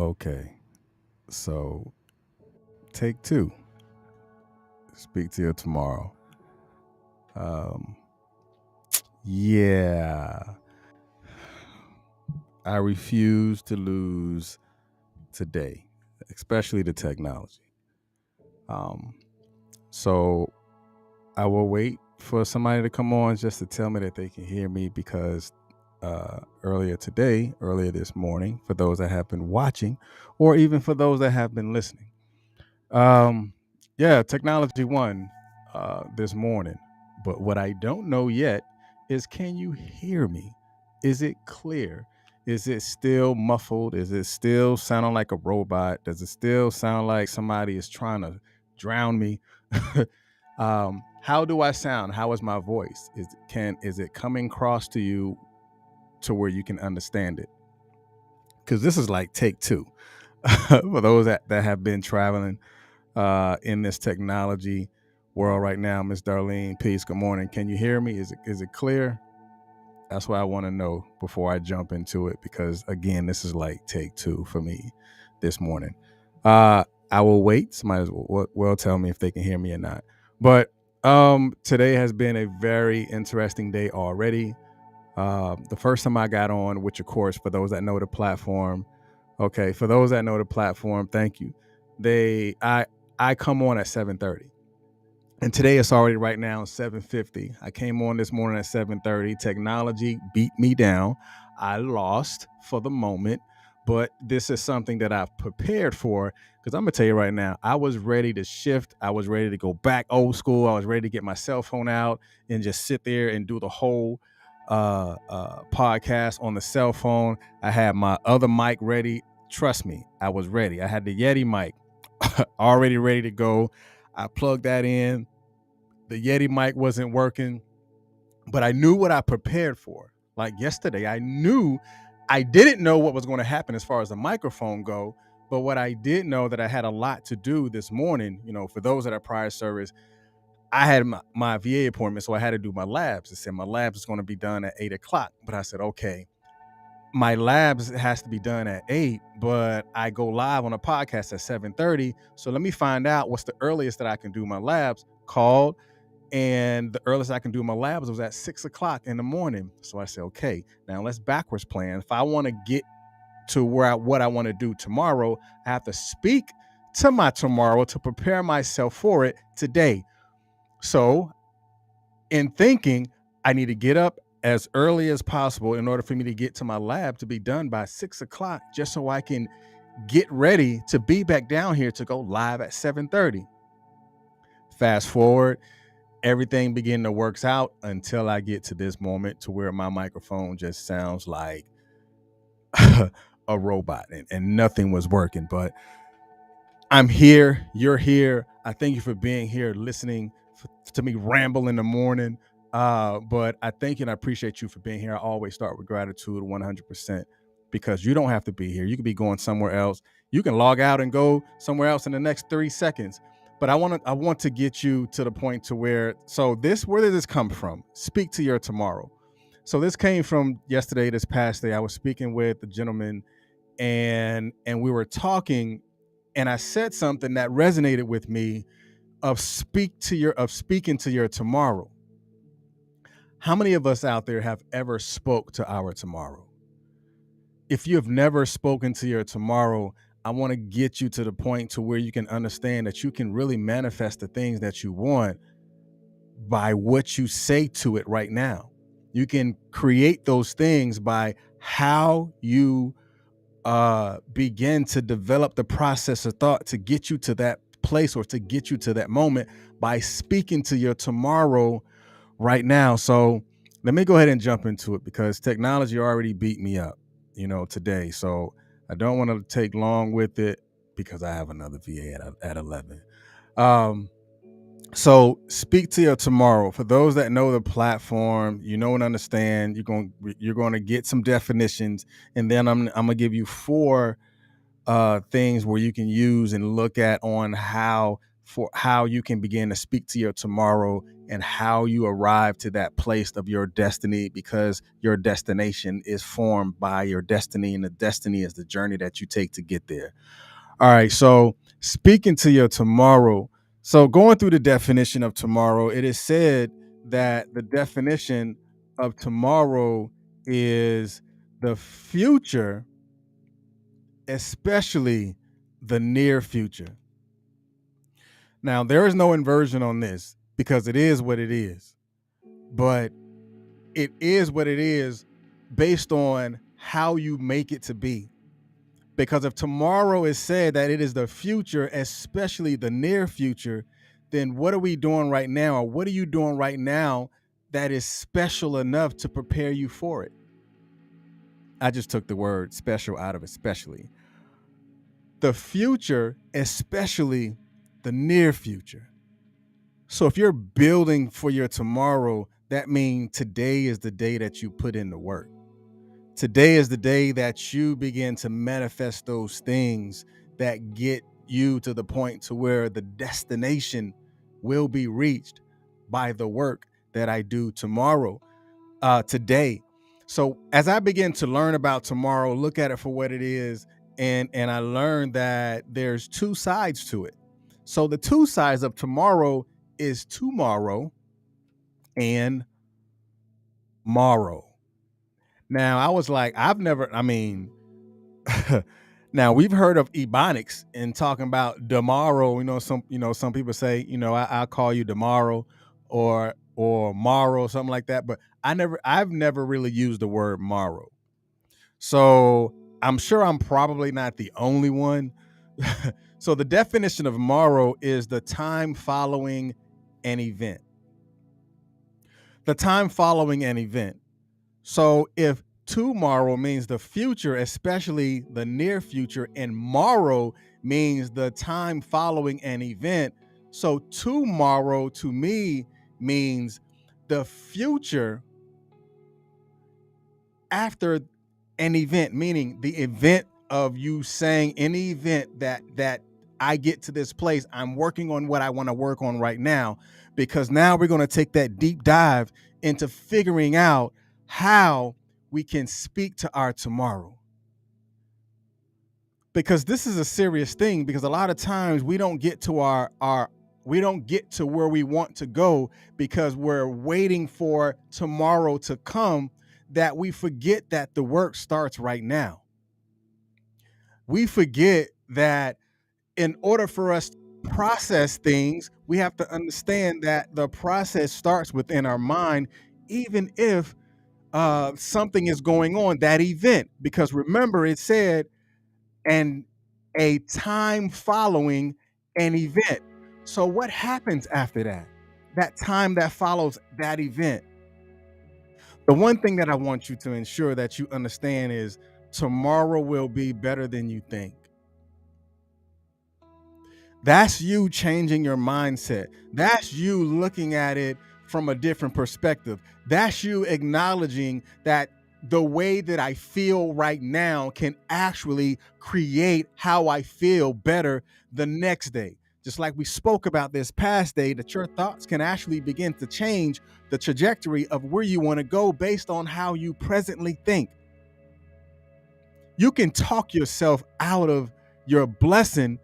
Okay. So take two. Speak to you tomorrow. Um, yeah. I refuse to lose today, especially the technology. Um, so I will wait for somebody to come on just to tell me that they can hear me because earlier this morning, for those that have been watching, or even for those that have been listening, um, yeah, technology won this morning. But what I don't know yet is, can you hear me? Is it clear? Is it still muffled? Is it still sounding like a robot? Does it still sound like somebody is trying to drown me? How do I sound? How is my voice? Is it coming across to you to where you can understand it? Because this is like take two for those that have been traveling in this technology world right now. Miss Darlene, peace. Good morning. Can you hear me? Is it clear? That's what I want to know before I jump into it, because again, this is like take two for me this morning. I will wait. Somebody will tell me if they can hear me or not. But today has been a very interesting day already. The first time I got on, which of course, for those that know the platform, okay, for those that know the platform, thank you. I come on at 7:30. And today it's already right now 7:50. I came on this morning at 7:30. Technology beat me down. I lost for the moment, but this is something that I've prepared for, because I'm gonna tell you right now, I was ready to shift. I was ready to go back old school. I was ready to get my cell phone out and just sit there and do the whole podcast on the cell phone. I had my other mic ready. Trust me, I was ready. I had the Yeti mic already ready to go. I plugged that in. The Yeti mic wasn't working, but I knew what I prepared for. Like yesterday, I didn't know what was going to happen as far as the microphone go, but what I did know, that I had a lot to do this morning. For those that are prior service, I had my VA appointment, so I had to do my labs. I said my labs is going to be done at 8:00, but I said, okay, my labs has to be done at 8, but I go live on a podcast at 7:30. So let me find out what's the earliest that I can do my labs. Called, and the earliest I can do my labs was at 6:00 in the morning. So I said, okay, now let's backwards plan. If I want to get to what I want to do tomorrow, I have to speak to my tomorrow to prepare myself for it today. So in thinking, I need to get up as early as possible in order for me to get to my lab to be done by 6:00, just so I can get ready to be back down here to go live at 7:30. Fast forward, everything began to work out until I get to this moment to where my microphone just sounds like a robot, and nothing was working. But I'm here. You're here. I thank you for being here, listening to me ramble in the morning. But I thank you and I appreciate you for being here. I always start with gratitude 100%, because you don't have to be here. You could be going somewhere else. You can log out and go somewhere else in the next 3 seconds. But I want to get you to the point to where, where did this come from? Speak to your tomorrow. So this came from yesterday, this past day. I was speaking with a gentleman, and we were talking, and I said something that resonated with me, of speaking to your tomorrow. How many of us out there have ever spoke to our tomorrow? If you have never spoken to your tomorrow, I want to get you to the point to where you can understand that you can really manifest the things that you want by what you say to it right now. You can create those things by how you begin to develop the process of thought to get you to that place, or to get you to that moment, by speaking to your tomorrow right now. So let me go ahead and jump into it, because technology already beat me up, today. So I don't want to take long with it, because I have another VA at 11. So speak to your tomorrow. For those that know the platform, and understand, you're going to get some definitions, and then I'm gonna give you 4 things where you can use and look at on how for how you can begin to speak to your tomorrow and how you arrive to that place of your destiny, because your destination is formed by your destiny, and the destiny is the journey that you take to get there. All right, so speaking to your tomorrow, so going through the definition of tomorrow, it is said that the definition of tomorrow is the future, especially the near future. Now, there is no inversion on this because it is what it is, but it is what it is based on how you make it to be. Because if tomorrow is said that it is the future, especially the near future, then what are we doing right now? Or what are you doing right now that is special enough to prepare you for it? I just took the word special out of especially. The future, especially the near future. So if you're building for your tomorrow, that means today is the day that you put in the work. Today is the day that you begin to manifest those things that get you to the point to where the destination will be reached by the work that I do today. So as I begin to learn about tomorrow, look at it for what it is, and I learned that there's two sides to it. So the two sides of tomorrow is tomorrow and morrow. Now I was like, now we've heard of ebonics and talking about tomorrow. Some people say, I'll call you tomorrow or morrow, something like that. But I've never really used the word morrow. So I'm sure I'm probably not the only one. So the definition of morrow is the time following an event. The time following an event. So if tomorrow means the future, especially the near future, and morrow means the time following an event, so tomorrow to me means the future after an event, meaning the event of you saying any event that I get to this place, I'm working on what I want to work on right now, because now we're going to take that deep dive into figuring out how we can speak to our tomorrow. Because this is a serious thing, because a lot of times we don't get to we don't get to where we want to go because we're waiting for tomorrow to come, that we forget that the work starts right now. We forget that in order for us to process things, we have to understand that the process starts within our mind, even if something is going on, that event. Because remember, it said, and a time following an event. So what happens after that? That time that follows that event. The one thing that I want you to ensure that you understand is tomorrow will be better than you think. That's you changing your mindset. That's you looking at it from a different perspective. That's you acknowledging that the way that I feel right now can actually create how I feel better the next day. Just like we spoke about this past day, that your thoughts can actually begin to change the trajectory of where you want to go based on how you presently think. You can talk yourself out of your blessing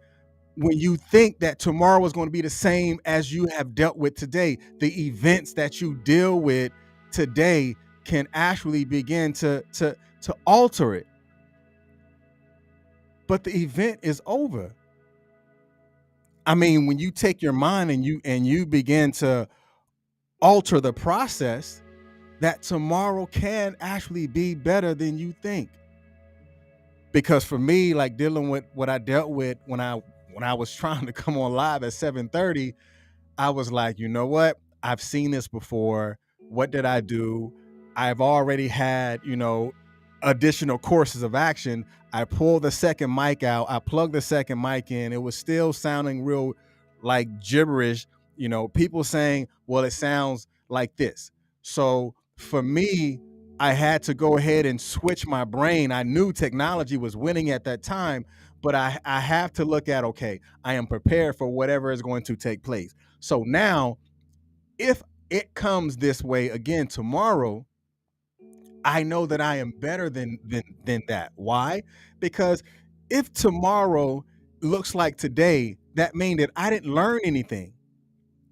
when you think that tomorrow is going to be the same as you have dealt with today. The events that you deal with today can actually begin to alter it. But the event is over. I mean, when you take your mind and you begin to alter the process, that tomorrow can actually be better than you think. Because for me, like dealing with what I dealt with when I was trying to come on live at 7:30, I was like, you know what? I've seen this before. What did I do? I've already had, additional courses of action. I pulled the second mic out. I plugged the second mic in. It was still sounding real like gibberish. People saying, well, it sounds like this. So for me, I had to go ahead and switch my brain. I knew technology was winning at that time, but I have to look at, okay, I am prepared for whatever is going to take place. So now, if it comes this way again tomorrow, I know that I am better than that. Why? Because if tomorrow looks like today, that means that I didn't learn anything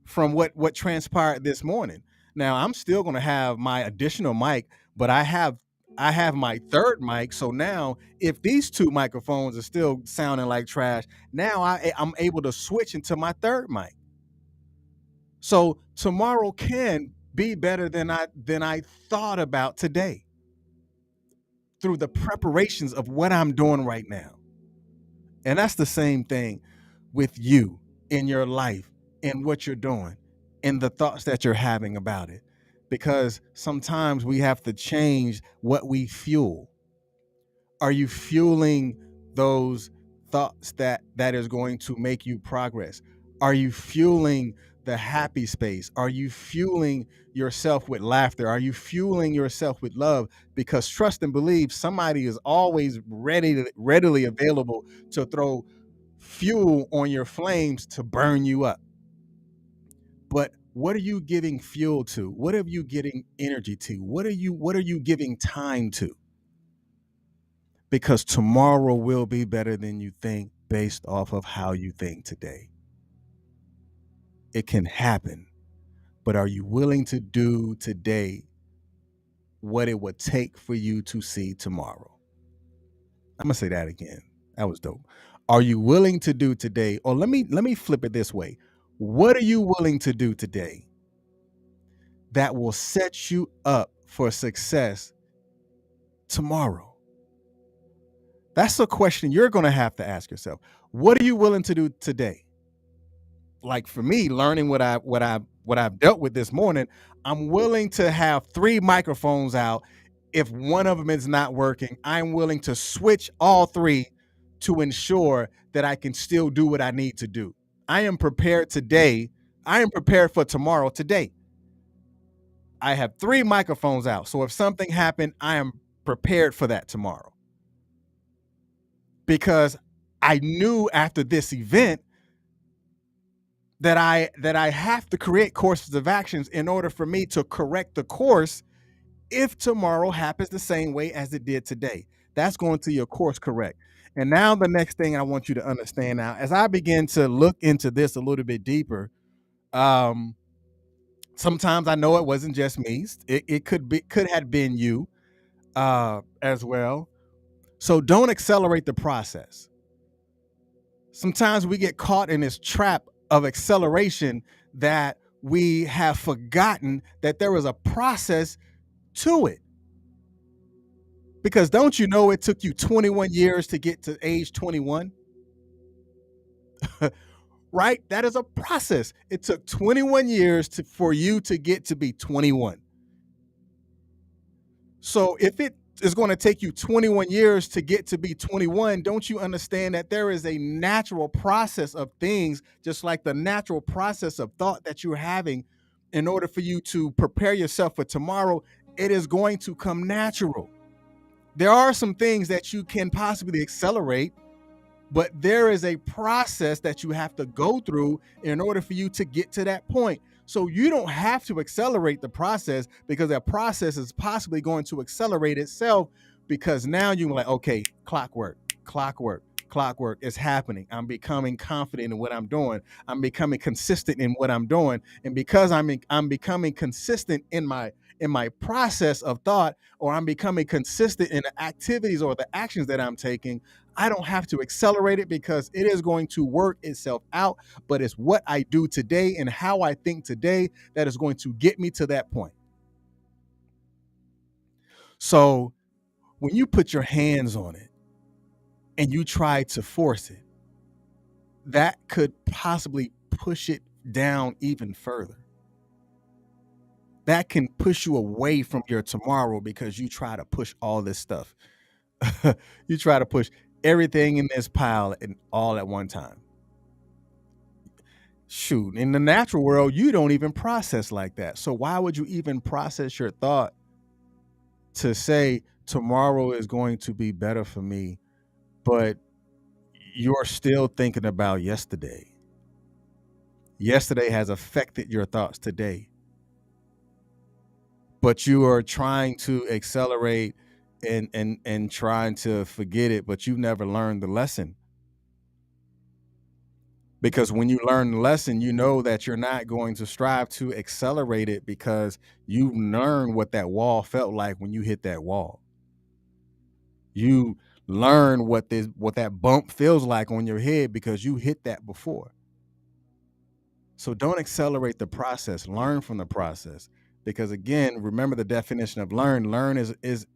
from what transpired this morning. Now I'm still going to have my additional mic, but I have my third mic. So now if these two microphones are still sounding like trash, now I'm able to switch into my third mic. So tomorrow can be better than I thought about today through the preparations of what I'm doing right now. And that's the same thing with you in your life and what you're doing and the thoughts that you're having about it. Because sometimes we have to change what we fuel. Are you fueling those thoughts that is going to make you progress? Are you fueling the happy space? Are you fueling yourself with laughter? Are you fueling yourself with love? Because trust and believe, somebody is always readily available to throw fuel on your flames to burn you up. But what are you giving fuel to? What are you getting energy to? What are you giving time to? Because tomorrow will be better than you think based off of how you think today. It can happen, but are you willing to do today what it would take for you to see tomorrow? I'm gonna say that again. That was dope. Are you willing to do today, or let me flip it this way. What are you willing to do today that will set you up for success tomorrow? That's a question you're going to have to ask yourself. What are you willing to do today? Like for me, learning what I've dealt with this morning, I'm willing to have three microphones out. If one of them is not working, I'm willing to switch all three to ensure that I can still do what I need to do. I am prepared today. I am prepared for tomorrow today. I have three microphones out. So if something happened, I am prepared for that tomorrow. Because I knew after this event that I have to create courses of actions in order for me to correct the course if tomorrow happens the same way as it did today. That's going to your course correct. And now the next thing I want you to understand now, as I begin to look into this a little bit deeper, um, sometimes I know it wasn't just me. It could have been you as well. So don't accelerate the process. Sometimes we get caught in this trap of acceleration that we have forgotten that there was a process to it. Because don't you know it took you 21 years to get to age 21? Right? That is a process. It took 21 years for you to get to be 21. So if it is going to take you 21 years to get to be 21, don't you understand that there is a natural process of things, just like the natural process of thought that you're having in order for you to prepare yourself for tomorrow? It is going to come natural. There are some things that you can possibly accelerate, but there is a process that you have to go through in order for you to get to that point. So you don't have to accelerate the process, because that process is possibly going to accelerate itself, because now you're like, okay, clockwork is happening. I'm becoming confident in what I'm doing. I'm becoming consistent in what I'm doing. And because I'm becoming consistent in my process of thought, or I'm becoming consistent in the activities or the actions that I'm taking, I don't have to accelerate it, because it is going to work itself out. But it's what I do today and how I think today that is going to get me to that point. So when you put your hands on it and you try to force it, that could possibly push it down even further. That can push you away from your tomorrow, because you try to push all this stuff. You try to push everything in this pile and all at one time. Shoot, in the natural world, you don't even process like that. So why would you even process your thought to say tomorrow is going to be better for me, but you're still thinking about yesterday. Yesterday has affected your thoughts today, but you are trying to accelerate and trying to forget it, but you've never learned the lesson. Because when you learn the lesson, you know that you're not going to strive to accelerate it because you learn what that wall felt like when you hit that wall. You learn what that bump feels like on your head because you hit that before. So don't accelerate the process. Learn from the process. Because again, remember the definition of learn. Learn is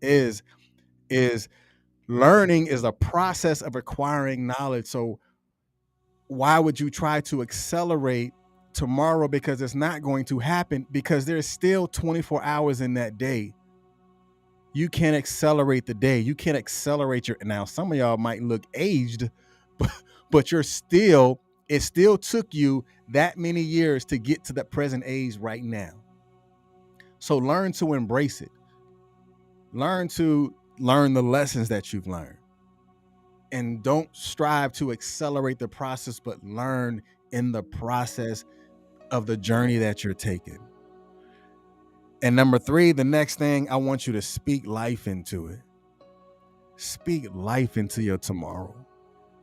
learning is a process of acquiring knowledge. So why would you try to accelerate tomorrow? Because it's not going to happen, because there's still 24 hours in that day. You can't accelerate the day. You can't accelerate your, now some of y'all might look aged, but you're still, it still took you that many years to get to the present age right now. So learn to embrace it. Learn the lessons that you've learned. And don't strive to accelerate the process, but learn in the process of the journey that you're taking. And number 3, the next thing, I want you to speak life into it. Speak life into your tomorrow.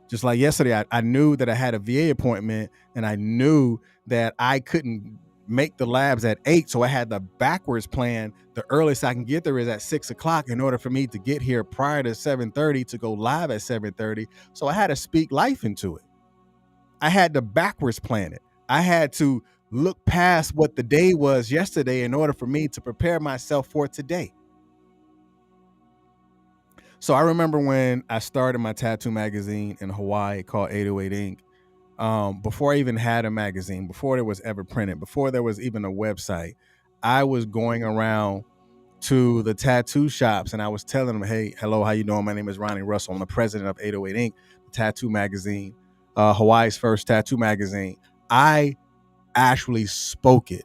Just like yesterday, I knew that I had a VA appointment, and I knew that I couldn't make the labs at 8. So I had the backwards plan. The earliest I can get there is at 6 o'clock in order for me to get here prior to 7:30 to go live at 7:30. So I had to speak life into it. I had to backwards plan it. I had to look past what the day was yesterday in order for me to prepare myself for today. So I remember when I started my tattoo magazine in Hawaii called 808 Ink. Before I even had a magazine, before it was ever printed, before there was even a website, I was going around to the tattoo shops and I was telling them, hey, hello, how you doing? My name is Ronnie Russell. I'm the president of 808 Ink, the tattoo magazine, Hawaii's first tattoo magazine. I actually spoke it.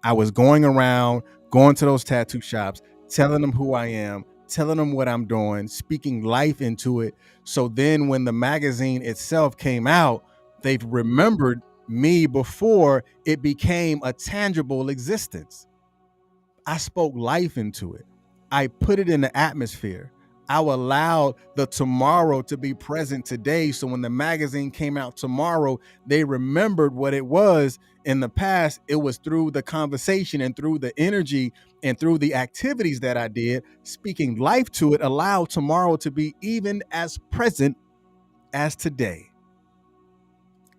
I was going around, going to those tattoo shops, telling them who I am, telling them what I'm doing, speaking life into it. So then when the magazine itself came out, they remembered me before it became a tangible existence. I spoke life into it. I put it in the atmosphere. I allowed the tomorrow to be present today. So when the magazine came out tomorrow, they remembered what it was in the past. It was through the conversation and through the energy and through the activities that I did, speaking life to it, allowed tomorrow to be even as present as today.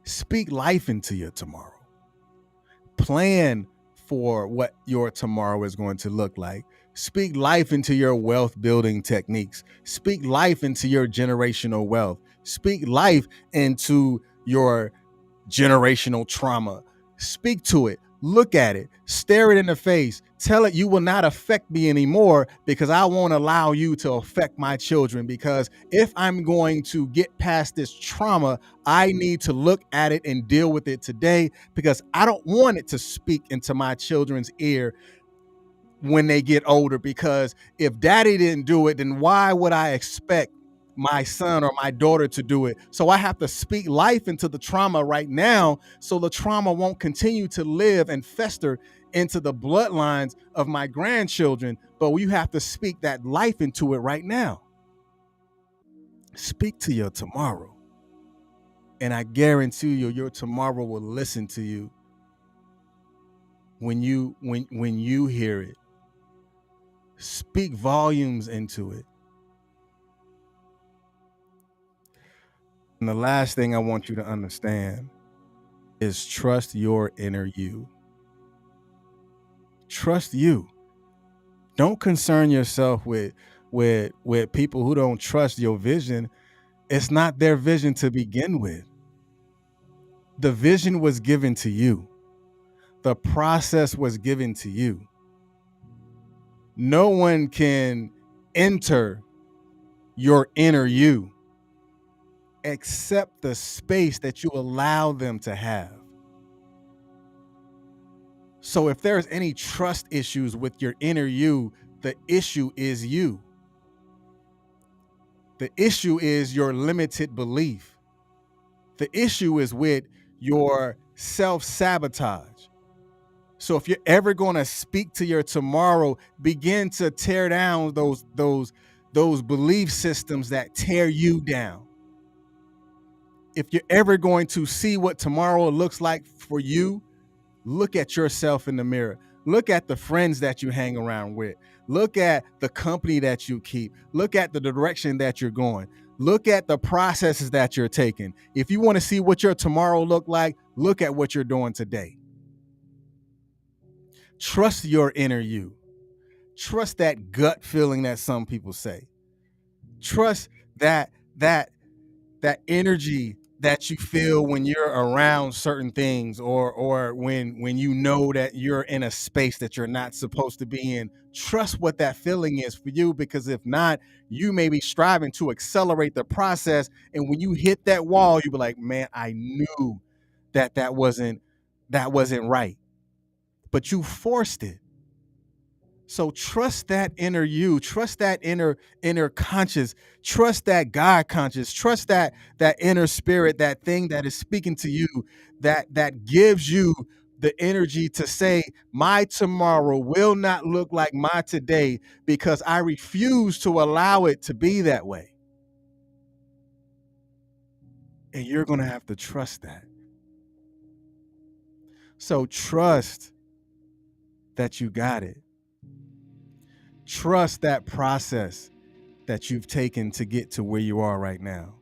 Speak life into your tomorrow. Plan for what your tomorrow is going to look like. Speak life into your wealth building techniques. Speak life into your generational wealth. Speak life into your generational trauma. Speak to it. Look at it. Stare it in the face. Tell it you will not affect me anymore because I won't allow you to affect my children. Because if I'm going to get past this trauma, I need to look at it and deal with it today because I don't want it to speak into my children's ear when they get older. Because if daddy didn't do it, then why would I expect my son or my daughter to do it? So I have to speak life into the trauma right now so the trauma won't continue to live and fester into the bloodlines of my grandchildren. But you have to speak that life into it right now. Speak to your tomorrow. And I guarantee you, your tomorrow will listen to you when you hear it. Speak volumes into it. And the last thing I want you to understand is trust your inner you. Trust you. Don't concern yourself with people who don't trust your vision. It's not their vision to begin with. The vision was given to you. The process was given to you. No one can enter your inner you except the space that you allow them to have. So if there's any trust issues with your inner you, the issue is you. The issue is your limited belief. The issue is with your self-sabotage. So if you're ever going to speak to your tomorrow, begin to tear down those belief systems that tear you down. If you're ever going to see what tomorrow looks like for you, look at yourself in the mirror. Look at the friends that you hang around with. Look at the company that you keep. Look at the direction that you're going. Look at the processes that you're taking. If you want to see what your tomorrow look like, look at what you're doing today. Trust your inner you. Trust that gut feeling that some people say. Trust that energy that you feel when you're around certain things, or when you know that you're in a space that you're not supposed to be in. Trust what that feeling is for you, because if not, you may be striving to accelerate the process, and when you hit that wall, you be like, man, I knew that wasn't right, but you forced it. So trust that inner you, trust that inner conscious, trust that God conscious, trust that inner spirit, that thing that is speaking to you, that gives you the energy to say, my tomorrow will not look like my today, because I refuse to allow it to be that way. And you're going to have to trust that. So trust that you got it. Trust that process that you've taken to get to where you are right now.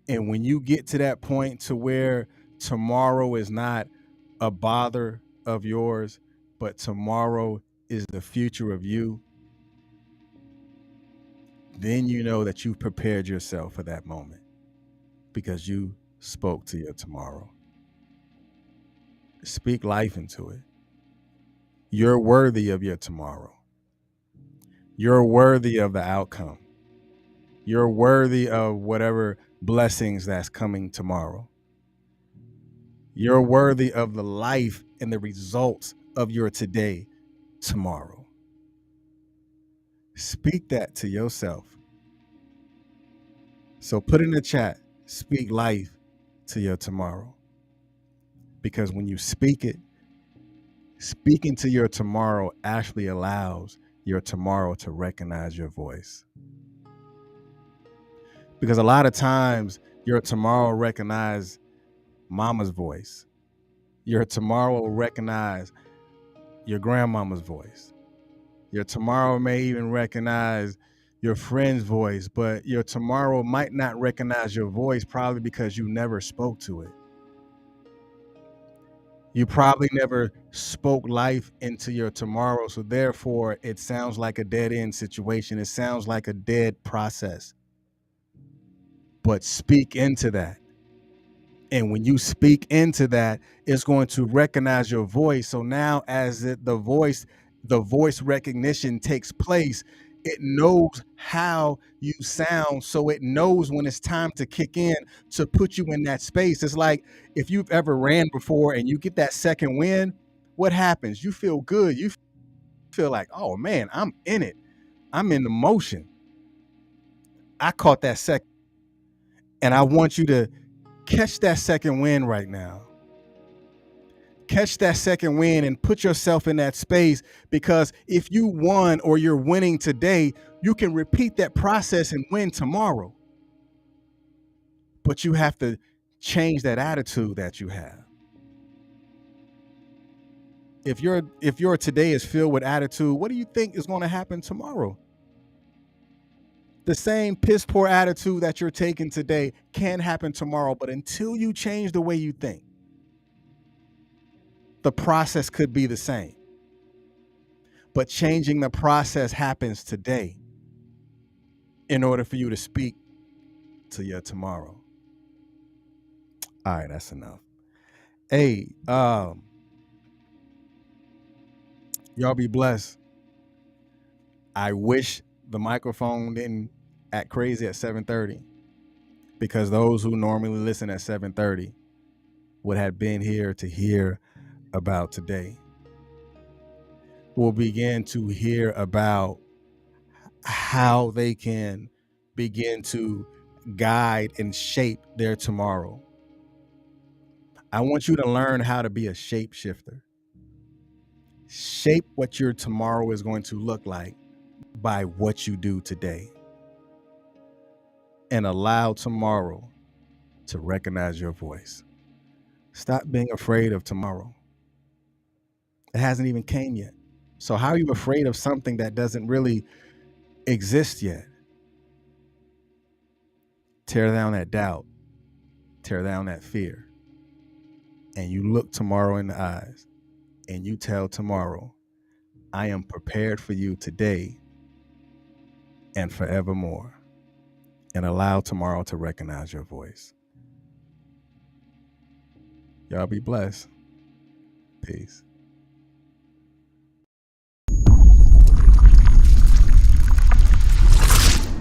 And when you get to that point to where tomorrow is not a bother of yours, but tomorrow is the future of you, then you know that you've prepared yourself for that moment, because you spoke to your tomorrow. Speak life into it. You're worthy of your tomorrow. You're worthy of the outcome. You're worthy of whatever blessings that's coming tomorrow. You're worthy of the life and the results of your today tomorrow. Speak that to yourself. So put in the chat, speak life to your tomorrow. Because when you speak it, speaking to your tomorrow actually allows your tomorrow to recognize your voice. Because a lot of times your tomorrow recognize mama's voice. Your tomorrow will recognize your grandmama's voice. Your tomorrow may even recognize your friend's voice, but your tomorrow might not recognize your voice, probably because you never spoke to it. You probably never spoke life into your tomorrow, so therefore it sounds like a dead end situation. It sounds like a dead process. But speak into that. And when you speak into that, it's going to recognize your voice. So now as the voice recognition takes place, it knows how you sound. So it knows when it's time to kick in to put you in that space. It's like if you've ever ran before and you get that second wind, what happens? You feel good. You feel like, oh man, I'm in it. I'm in the motion. I caught that second. And I want you to catch that second wind right now. Catch that second wind and put yourself in that space, because if you won or you're winning today, you can repeat that process and win tomorrow. But you have to change that attitude that you have. If your today is filled with attitude, what do you think is going to happen tomorrow? The same piss poor attitude that you're taking today can happen tomorrow, but until you change the way you think, the process could be the same. But changing the process happens today in order for you to speak to your tomorrow. All right, that's enough. Hey, y'all be blessed. I wish the microphone didn't act crazy at 7:30, because those who normally listen at 7:30 would have been here to hear about today. We'll begin to hear about how they can begin to guide and shape their tomorrow. I want you to learn how to be a shapeshifter. Shape what your tomorrow is going to look like by what you do today. And allow tomorrow to recognize your voice. Stop being afraid of tomorrow. It hasn't even came yet. So how are you afraid of something that doesn't really exist yet? Tear down that doubt. Tear down that fear. And you look tomorrow in the eyes and you tell tomorrow, I am prepared for you today and forevermore. And allow tomorrow to recognize your voice. Y'all be blessed. Peace.